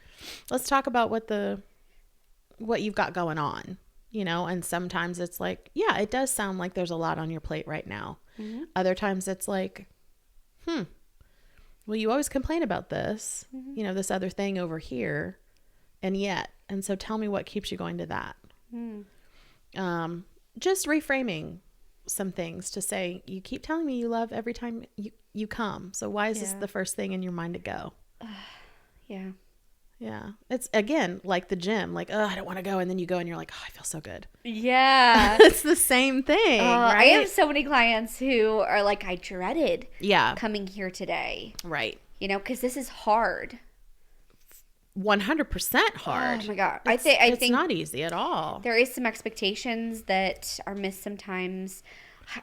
Speaker 2: what you've got going on, and sometimes it's like, yeah, it does sound like there's a lot on your plate right now. Other times it's like, well, you always complain about this, this other thing over here. And so tell me what keeps you going to that. Just reframing some things to say, you keep telling me you love every time you come. So why is this the first thing in your mind to go? Yeah. It's again, like the gym, like, oh, I don't want to go. And then you go and you're like, oh, I feel so good.
Speaker 1: Yeah.
Speaker 2: It's the same thing. Right?
Speaker 1: I have so many clients who are like, I dreaded coming here today.
Speaker 2: Right.
Speaker 1: Because this is hard.
Speaker 2: 100% hard.
Speaker 1: Oh my God.
Speaker 2: I think it's not easy at all.
Speaker 1: There is some expectations that are missed sometimes.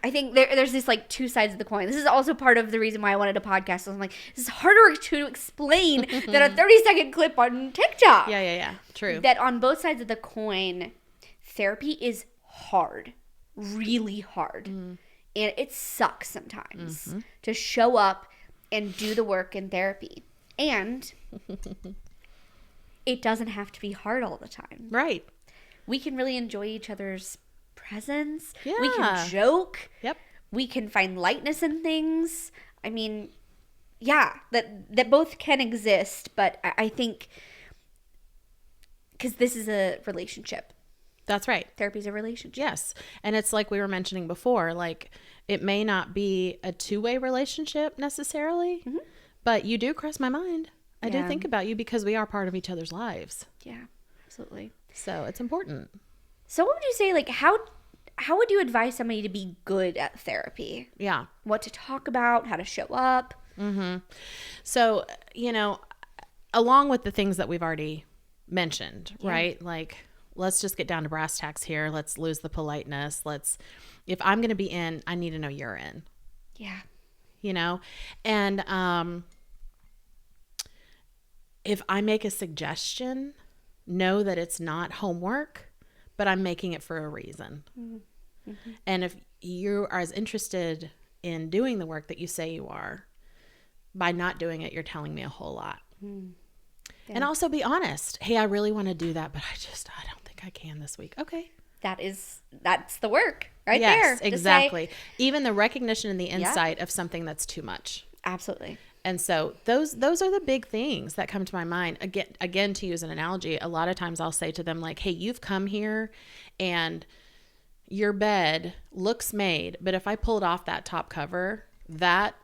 Speaker 1: I think there's this like two sides of the coin. This is also part of the reason why I wanted a podcast. So I'm like, this is harder to explain than a 30-second clip on TikTok.
Speaker 2: Yeah. True.
Speaker 1: That on both sides of the coin, therapy is hard, really hard. And it sucks sometimes to show up and do the work in therapy. And it doesn't have to be hard all the time.
Speaker 2: Right.
Speaker 1: We can really enjoy each other's presence.
Speaker 2: Yeah.
Speaker 1: We can joke.
Speaker 2: Yep.
Speaker 1: We can find lightness in things. I mean, yeah, that both can exist, but I think because this is a relationship.
Speaker 2: That's right.
Speaker 1: Therapy is a relationship.
Speaker 2: Yes. And it's like we were mentioning before, like it may not be a two-way relationship necessarily, but you do cross my mind. I do think about you because we are part of each other's lives.
Speaker 1: Yeah, absolutely.
Speaker 2: So it's important.
Speaker 1: So what would you say, like, how would you advise somebody to be good at therapy?
Speaker 2: Yeah.
Speaker 1: What to talk about, how to show up?
Speaker 2: So, along with the things that we've already mentioned, right? Like, let's just get down to brass tacks here. Let's lose the politeness. If I'm going to be in, I need to know you're in.
Speaker 1: Yeah.
Speaker 2: And if I make a suggestion, know that it's not homework, but I'm making it for a reason. And if you are as interested in doing the work that you say you are, by not doing it, you're telling me a whole lot. And also be honest. Hey, I really want to do that, but I don't think I can this week. Okay.
Speaker 1: That's the work right there.
Speaker 2: Yes, exactly. Even the recognition and the insight of something that's too much.
Speaker 1: Absolutely.
Speaker 2: And so those are the big things that come to my mind. Again, to use an analogy, a lot of times I'll say to them like, hey, you've come here and your bed looks made, but if I pulled off that top cover, that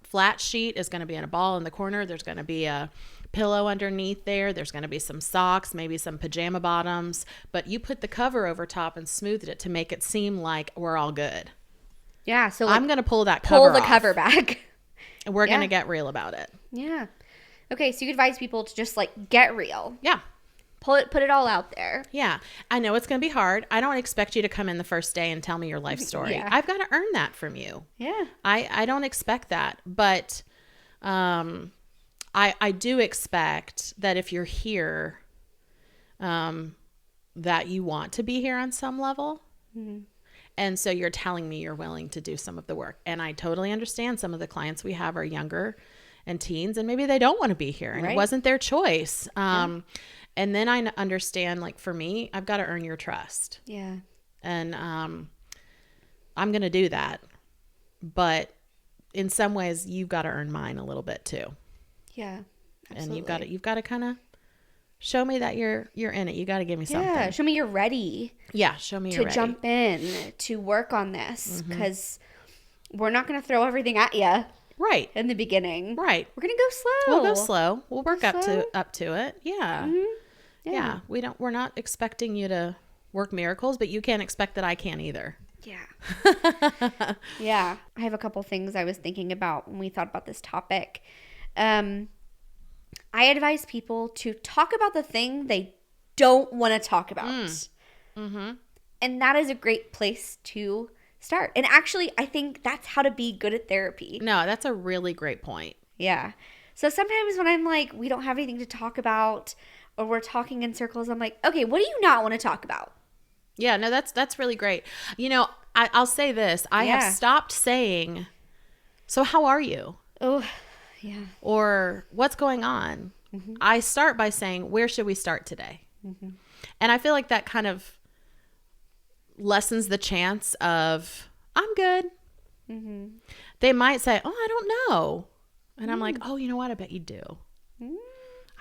Speaker 2: flat sheet is going to be in a ball in the corner. There's going to be a pillow underneath there. There's going to be some socks, maybe some pajama bottoms, but you put the cover over top and smoothed it to make it seem like we're all good.
Speaker 1: Yeah. So
Speaker 2: I'm going to pull that cover off.
Speaker 1: Cover back.
Speaker 2: And we're going to get real about it.
Speaker 1: Yeah. Okay. So you advise people to just like get real.
Speaker 2: Yeah.
Speaker 1: Put it all out there.
Speaker 2: Yeah. I know it's going to be hard. I don't expect you to come in the first day and tell me your life story.
Speaker 1: Yeah.
Speaker 2: I've got to earn that from you.
Speaker 1: Yeah.
Speaker 2: I don't expect that. But I do expect that if you're here, that you want to be here on some level. And so you're telling me you're willing to do some of the work. And I totally understand some of the clients we have are younger and teens, and maybe they don't want to be here. And it wasn't their choice. And then I understand, like for me, I've got to earn your trust.
Speaker 1: Yeah.
Speaker 2: And I'm going to do that. But in some ways, you've got to earn mine a little bit too.
Speaker 1: Yeah. Absolutely.
Speaker 2: And you've got to kind of show me that you're in it. You got to give me something.
Speaker 1: Yeah. Show me you're ready.
Speaker 2: Yeah. Show me you're ready.
Speaker 1: To jump in, to work on this. Because we're not going to throw everything at you.
Speaker 2: Right.
Speaker 1: In the beginning.
Speaker 2: Right.
Speaker 1: We're going to go slow.
Speaker 2: We'll go slow. We'll work up to it. Yeah.
Speaker 1: Yeah.
Speaker 2: We're not expecting you to work miracles, but you can't expect that I can either.
Speaker 1: Yeah. Yeah. I have a couple things I was thinking about when we thought about this topic. I advise people to talk about the thing they don't want to talk about. And that is a great place to start. And actually, I think that's how to be good at therapy.
Speaker 2: No, that's a really great point.
Speaker 1: Yeah. So sometimes when I'm like, we don't have anything to talk about, or we're talking in circles, I'm like, okay, what do you not want to talk about?
Speaker 2: Yeah, no, that's really great. I'll say this. I have stopped saying, so how are you?
Speaker 1: Oh, yeah.
Speaker 2: Or what's going on? I start by saying, where should we start today? And I feel like that kind of lessens the chance of, I'm good. They might say, oh, I don't know. And I'm like, oh, you know what? I bet you do.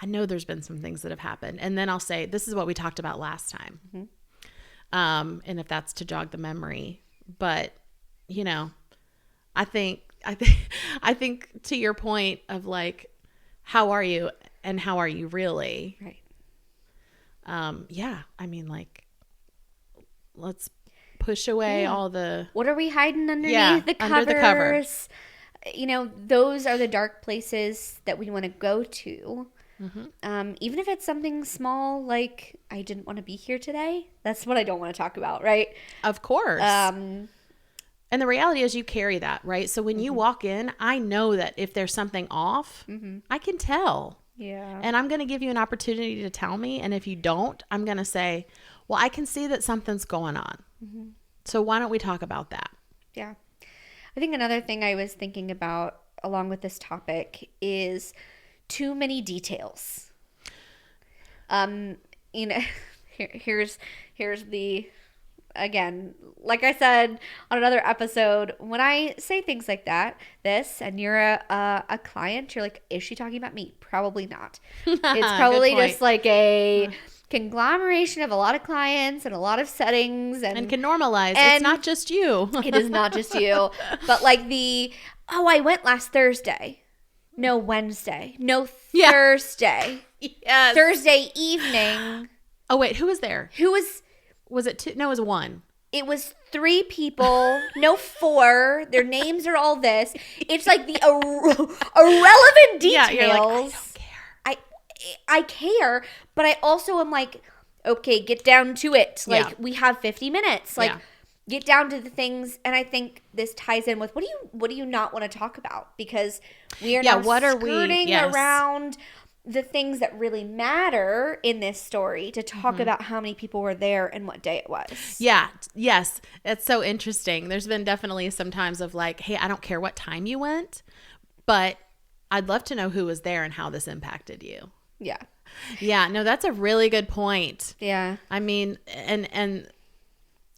Speaker 2: I know there's been some things that have happened. And then I'll say, this is what we talked about last time. And if that's to jog the memory. But, I think to your point of like, how are you and how are you really?
Speaker 1: Right.
Speaker 2: Yeah. I mean, like, let's push away all the...
Speaker 1: What are we hiding underneath the covers?
Speaker 2: Under the cover.
Speaker 1: Those are the dark places that we want to go to. Even if it's something small, like I didn't want to be here today. That's what I don't want to talk about, right?
Speaker 2: Of course. And the reality is you carry that, right? So when you walk in, I know that if there's something off, I can tell.
Speaker 1: Yeah.
Speaker 2: And I'm going to give you an opportunity to tell me. And if you don't, I'm going to say, well, I can see that something's going on. So why don't we talk about that?
Speaker 1: Yeah. I think another thing I was thinking about along with this topic is too many details. You know, here's the, again, like I said on another episode, when I say things like this, and you're a client, you're like, is she talking about me? Probably not. It's probably just like a conglomeration of a lot of clients and a lot of settings, and
Speaker 2: can normalize. It's not just you.
Speaker 1: It is not just you. But like I went last Thursday. No, Wednesday. No, Thursday.
Speaker 2: Yes.
Speaker 1: Thursday evening.
Speaker 2: Oh, wait. Who was there? Was it two? No, it was one.
Speaker 1: It was 3 people. No, 4. Their names are all this. It's like the irrelevant details.
Speaker 2: Yeah, you're like, I don't care.
Speaker 1: I care, but I also am like, okay, get down to it. Like, we have 50 minutes. Like, get down to the things. And I think this ties in with what do you not want to talk about? Because we are now skirting around the things that really matter in this story to talk about how many people were there and what day it was.
Speaker 2: Yeah. Yes. It's so interesting. There's been definitely some times of like, hey, I don't care what time you went, but I'd love to know who was there and how this impacted you.
Speaker 1: Yeah.
Speaker 2: Yeah. No, that's a really good point.
Speaker 1: Yeah.
Speaker 2: I mean, and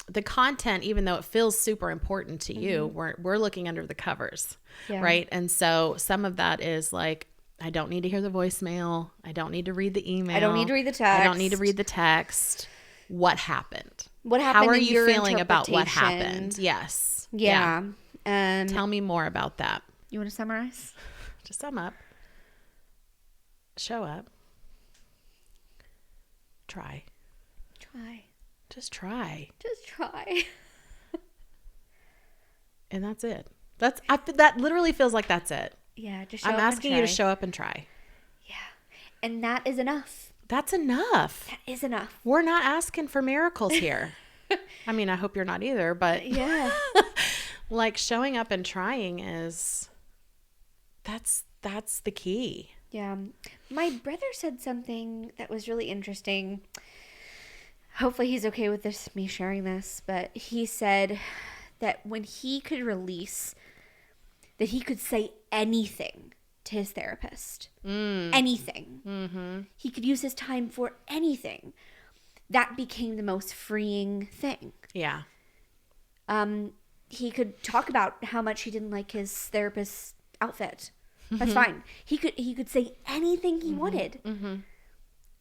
Speaker 2: the content, even though it feels super important to you, we're looking under the covers, right? And so some of that is like, I don't need to hear the voicemail. I don't need to read the email.
Speaker 1: I don't need to read the text.
Speaker 2: I don't need to read the text. What happened?
Speaker 1: What happened?
Speaker 2: How are you feeling about what happened? Yes.
Speaker 1: Yeah.
Speaker 2: Tell me more about that.
Speaker 1: You want to summarize?
Speaker 2: To sum up, show up. Try. Just try. And that's it. That literally feels like that's it.
Speaker 1: Yeah, just
Speaker 2: I'm asking you to show up and try.
Speaker 1: Yeah. And that is enough.
Speaker 2: That's enough.
Speaker 1: That is enough.
Speaker 2: We're not asking for miracles here. I mean, I hope you're not either, but
Speaker 1: yeah.
Speaker 2: Like showing up and trying that's the key.
Speaker 1: Yeah. My brother said something that was really interesting. Hopefully he's okay with me sharing this, but he said that when he could release, that he could say anything to his therapist. Anything. He could use his time for anything. That became the most freeing thing.
Speaker 2: Yeah.
Speaker 1: He could talk about how much he didn't like his therapist's outfit. That's fine. He could say anything he wanted.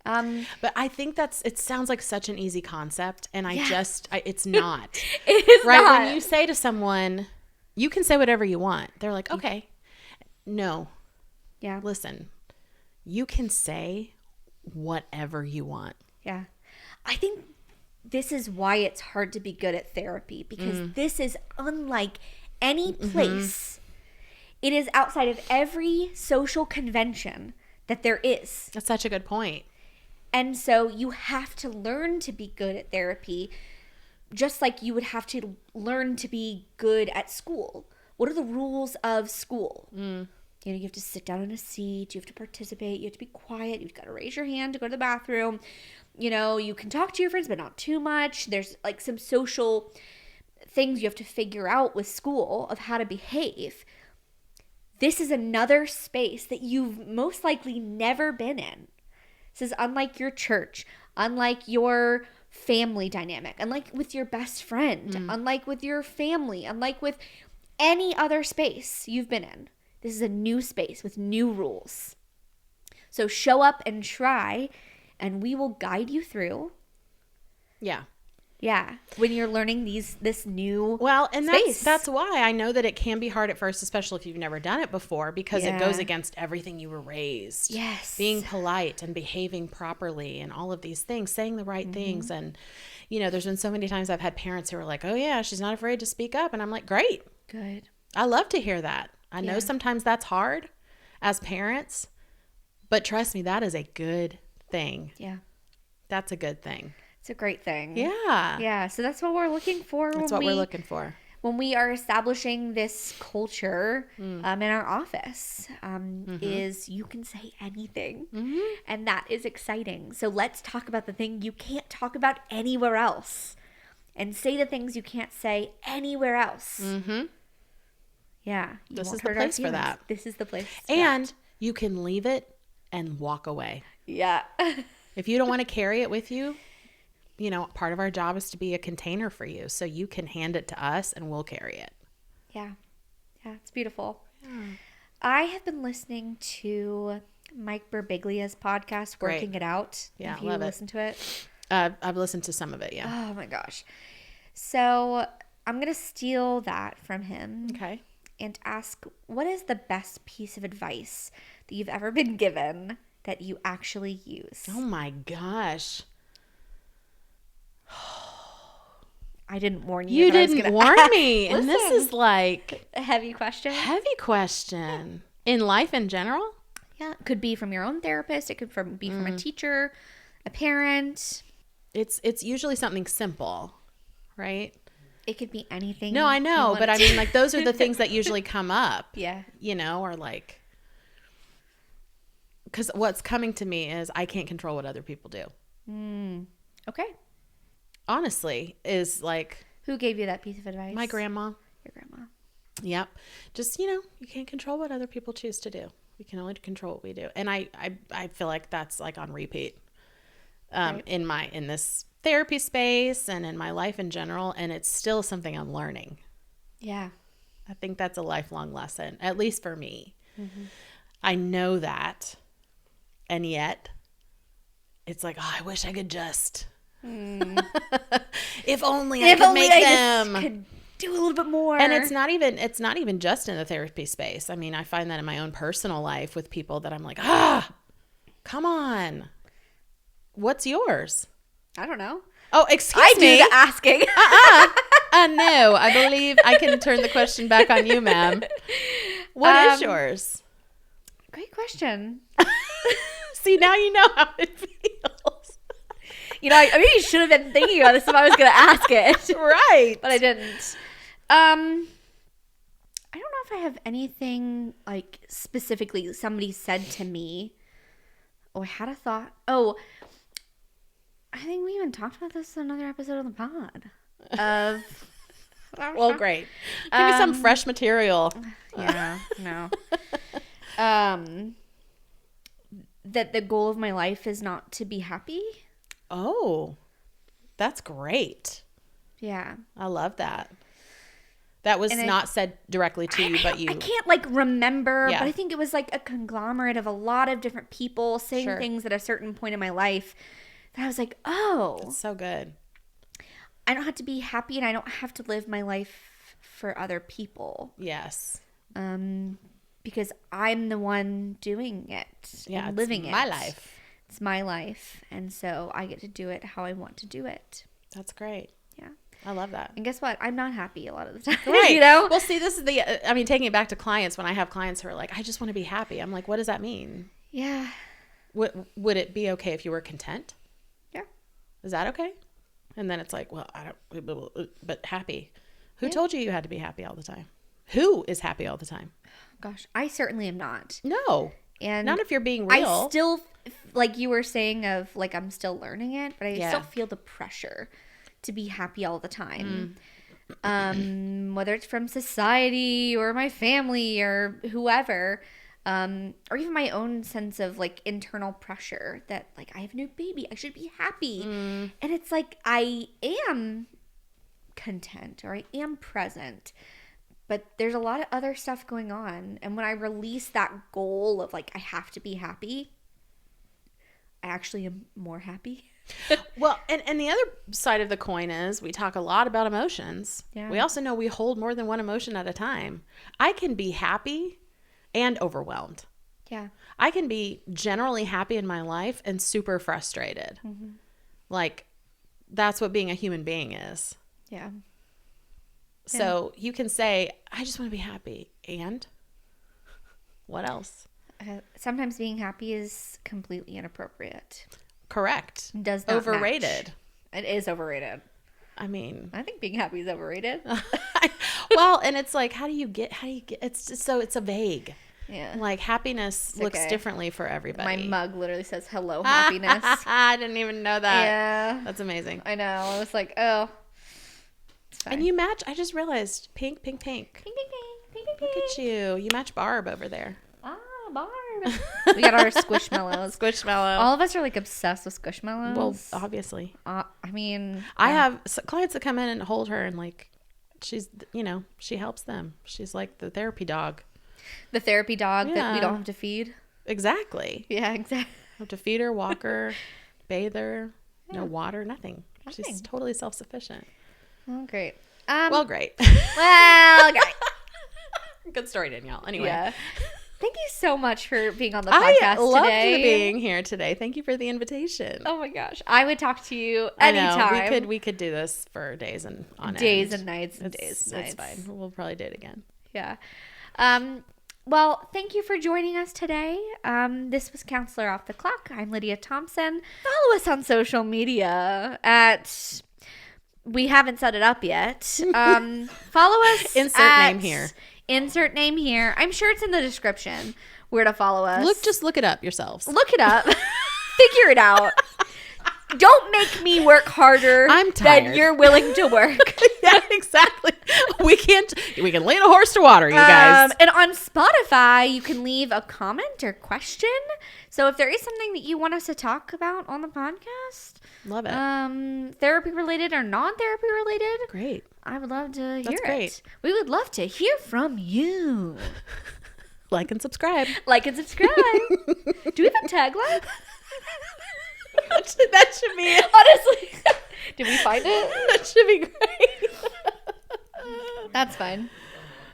Speaker 2: But I think it sounds like such an easy concept, and it's not.
Speaker 1: It is
Speaker 2: right?
Speaker 1: not.
Speaker 2: When you say to someone, you can say whatever you want, they're like, okay. No.
Speaker 1: Yeah.
Speaker 2: Listen, you can say whatever you want.
Speaker 1: Yeah. I think this is why it's hard to be good at therapy, because this is unlike any place. It is outside of every social convention that there is.
Speaker 2: That's such a good point.
Speaker 1: And so you have to learn to be good at therapy, just like you would have to learn to be good at school. What are the rules of school? You know, you have to sit down in a seat. You have to participate. You have to be quiet. You've got to raise your hand to go to the bathroom. You know, you can talk to your friends, but not too much. There's like some social things you have to figure out with school of how to behave. This is another space that you've most likely never been in. This is unlike your church, unlike your family dynamic, unlike with your best friend, unlike with your family, unlike with any other space you've been in. This is a new space with new rules. So show up and try, and we will guide you through.
Speaker 2: Yeah.
Speaker 1: Yeah. When you're learning this new
Speaker 2: and
Speaker 1: space.
Speaker 2: that's why I know that it can be hard at first, especially if you've never done it before, because it goes against everything you were raised.
Speaker 1: Yes.
Speaker 2: Being polite and behaving properly and all of these things, saying the right things. And, you know, there's been so many times I've had parents who are like, oh yeah, she's not afraid to speak up. And I'm like, great.
Speaker 1: Good.
Speaker 2: I love to hear that. I know sometimes that's hard as parents, But trust me, that is a good thing.
Speaker 1: Yeah.
Speaker 2: That's a good thing.
Speaker 1: It's a great thing.
Speaker 2: Yeah.
Speaker 1: Yeah. So that's what we're looking for.
Speaker 2: That's what we're looking for.
Speaker 1: When we are establishing this culture in our office, is you can say anything. And that is exciting. So let's talk about the thing you can't talk about anywhere else. And say the things you can't say anywhere else. Yeah.
Speaker 2: This is the place for that.
Speaker 1: This is the place.
Speaker 2: And you can leave it and walk away.
Speaker 1: Yeah.
Speaker 2: If you don't want to carry it with you, you know, part of our job is to be a container for you. So you can hand it to us and we'll carry it.
Speaker 1: Yeah. Yeah, it's beautiful. Yeah. I have been listening to Mike Birbiglia's podcast, Working It Out.
Speaker 2: Yeah,
Speaker 1: have you
Speaker 2: love
Speaker 1: listened to it?
Speaker 2: I've listened to some of it, yeah.
Speaker 1: Oh my gosh. So I'm going to steal that from him.
Speaker 2: Okay.
Speaker 1: And ask, what is the best piece of advice that you've ever been given that you actually use?
Speaker 2: Oh my gosh.
Speaker 1: I didn't warn you.
Speaker 2: You didn't warn me. And this is like
Speaker 1: a heavy question.
Speaker 2: Heavy question. In life in general?
Speaker 1: Yeah. It could be from your own therapist. It could be from a teacher, a parent.
Speaker 2: It's usually something simple, right?
Speaker 1: It could be anything.
Speaker 2: No, I know. But I mean, like, those are the things that usually come up.
Speaker 1: Yeah.
Speaker 2: You know, or like, because what's coming to me is I can't control what other people do.
Speaker 1: Okay.
Speaker 2: Honestly, is like.
Speaker 1: Who gave you that piece of advice?
Speaker 2: My grandma.
Speaker 1: Your grandma.
Speaker 2: Yep. Just, you know, you can't control what other people choose to do. We can only control what we do. And I feel like that's like on repeat
Speaker 1: Right.
Speaker 2: in this therapy space and in my life in general. And it's still something I'm learning.
Speaker 1: Yeah.
Speaker 2: I think that's a lifelong lesson, at least for me. I know that. And yet it's like, oh, I wish I could just, if only I could make them
Speaker 1: could do a little bit more.
Speaker 2: And it's not even just in the therapy space. I mean, I find that in my own personal life with people that I'm like, come on. What's yours?
Speaker 1: I don't know.
Speaker 2: Oh, excuse me.
Speaker 1: I do the asking.
Speaker 2: No, I believe I can turn the question back on you, ma'am. What is yours?
Speaker 1: Great question.
Speaker 2: See, now you know how it feels.
Speaker 1: You know, I maybe should have been thinking about this if I was going to ask it.
Speaker 2: Right.
Speaker 1: But I didn't. I don't know if I have anything like specifically somebody said to me or had a thought. Oh, I think we even talked about this in another episode of the pod.
Speaker 2: Well, great. Give me some fresh material.
Speaker 1: Yeah, no. That the goal of my life is not to be happy.
Speaker 2: Oh, that's great.
Speaker 1: Yeah.
Speaker 2: I love that. That was not said directly to you, but you...
Speaker 1: I can't, like, remember,
Speaker 2: Yeah.
Speaker 1: but I think it was, like, a conglomerate of a lot of different people saying things at a certain point in my life that I was like, oh.
Speaker 2: That's so good.
Speaker 1: I don't have to be happy and I don't have to live my life for other people.
Speaker 2: Yes.
Speaker 1: Because I'm the one doing it and living it.
Speaker 2: My life.
Speaker 1: It's my life. And so I get to do it how I want to do it.
Speaker 2: That's great.
Speaker 1: Yeah.
Speaker 2: I love that.
Speaker 1: And guess what? I'm not happy a lot of the time.
Speaker 2: Right.
Speaker 1: You know?
Speaker 2: Well, see, this is taking it back to clients, when I have clients who are like, I just want to be happy. I'm like, what does that mean?
Speaker 1: Yeah.
Speaker 2: Would it be okay if you were content?
Speaker 1: Yeah.
Speaker 2: Is that okay? And then it's like, well, I don't, but happy. Who told you had to be happy all the time? Who is happy all the time?
Speaker 1: Gosh, I certainly am not.
Speaker 2: No.
Speaker 1: And
Speaker 2: not if you're being real.
Speaker 1: I still, like you were saying, of like I'm still learning it, but I still feel the pressure to be happy all the time. Whether it's from society or my family or whoever, or even my own sense of like internal pressure that like I have a new baby, I should be happy. And it's like I am content or I am present. But there's a lot of other stuff going on. And when I release that goal of like, I have to be happy, I actually am more happy.
Speaker 2: Well, and the other side of the coin is we talk a lot about emotions.
Speaker 1: Yeah.
Speaker 2: We also know we hold more than one emotion at a time. I can be happy and overwhelmed.
Speaker 1: Yeah.
Speaker 2: I can be generally happy in my life and super frustrated. Like, that's what being a human being is.
Speaker 1: Yeah.
Speaker 2: So you can say, I just want to be happy. And what else?
Speaker 1: sometimes being happy is completely inappropriate.
Speaker 2: Correct.
Speaker 1: Does not
Speaker 2: overrated.
Speaker 1: Match. It is overrated.
Speaker 2: I mean,
Speaker 1: I think being happy is overrated.
Speaker 2: well, and it's like, how do you get, it's just, so it's a vague.
Speaker 1: Yeah.
Speaker 2: Like happiness looks differently for everybody.
Speaker 1: My mug literally says hello happiness.
Speaker 2: I didn't even know that.
Speaker 1: Yeah.
Speaker 2: That's amazing.
Speaker 1: I know. I was like, oh.
Speaker 2: And you match, I just realized, pink, pink, pink.
Speaker 1: Pink, pink, pink, pink, pink,
Speaker 2: Look
Speaker 1: pink.
Speaker 2: at you. You match Barb over there.
Speaker 1: Ah, Barb. We got our Squishmallows.
Speaker 2: Squishmallow.
Speaker 1: All of us are like obsessed with Squishmallows.
Speaker 2: Well, obviously.
Speaker 1: I mean,
Speaker 2: I have clients that come in and hold her and like, she's, you know, she helps them. She's like the therapy dog.
Speaker 1: The therapy dog that we don't have to feed.
Speaker 2: Exactly.
Speaker 1: Yeah, exactly.
Speaker 2: Have to feed her, walk her, bathe her, no water, nothing.
Speaker 1: Nothing.
Speaker 2: She's totally self-sufficient.
Speaker 1: Oh, great.
Speaker 2: Well, great.
Speaker 1: Well, great.
Speaker 2: Good story, Danielle. Anyway.
Speaker 1: Yeah. Thank you so much for being on the podcast
Speaker 2: I loved
Speaker 1: today.
Speaker 2: being here today. Thank you for the invitation.
Speaker 1: Oh my gosh. I would talk to you anytime.
Speaker 2: I know. We could do this for days and on
Speaker 1: days
Speaker 2: end.
Speaker 1: and nights and days and nights.
Speaker 2: It's fine. We'll probably do it again.
Speaker 1: Yeah. Well, thank you for joining us today. This was Counselor Off the Clock. I'm Lydia Thompson. Follow us on social media at... We haven't set it up yet. Follow us.
Speaker 2: Insert name here.
Speaker 1: Insert name here. I'm sure it's in the description where to follow us.
Speaker 2: Just look it up yourselves.
Speaker 1: Look it up. Figure it out. Don't make me work harder
Speaker 2: I'm tired.
Speaker 1: than you're willing to work.
Speaker 2: Yeah, exactly. We can lead a horse to water, you guys.
Speaker 1: And on Spotify, you can leave a comment or question. So if there is something that you want us to talk about on the podcast,
Speaker 2: love it.
Speaker 1: Therapy related or non-therapy related,
Speaker 2: great.
Speaker 1: I would love to hear
Speaker 2: That's great.
Speaker 1: it. We would love to hear from you.
Speaker 2: Like and subscribe.
Speaker 1: Like and subscribe. Do we have a tagline?
Speaker 2: That should be it.
Speaker 1: Honestly. Did we find it?
Speaker 2: That should be great.
Speaker 1: That's fine.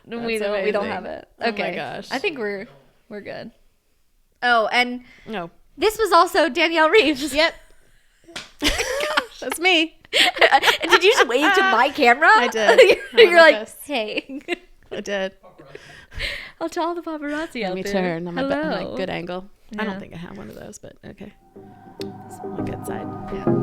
Speaker 2: That's
Speaker 1: We don't
Speaker 2: amazing.
Speaker 1: have it.
Speaker 2: Oh
Speaker 1: Okay.
Speaker 2: my gosh.
Speaker 1: I think we're good. Oh, and
Speaker 2: No.
Speaker 1: this was also Danielle Reeves.
Speaker 2: Yep. That's me.
Speaker 1: And did you just wave to my camera?
Speaker 2: I did.
Speaker 1: You're like,
Speaker 2: this.
Speaker 1: hey.
Speaker 2: I did.
Speaker 1: I'll tell all the paparazzi
Speaker 2: Let
Speaker 1: out
Speaker 2: me
Speaker 1: there.
Speaker 2: turn. I'm
Speaker 1: Hello.
Speaker 2: a good angle. I
Speaker 1: Yeah.
Speaker 2: don't think I have one of those, but okay. It's my good side.
Speaker 1: Yeah.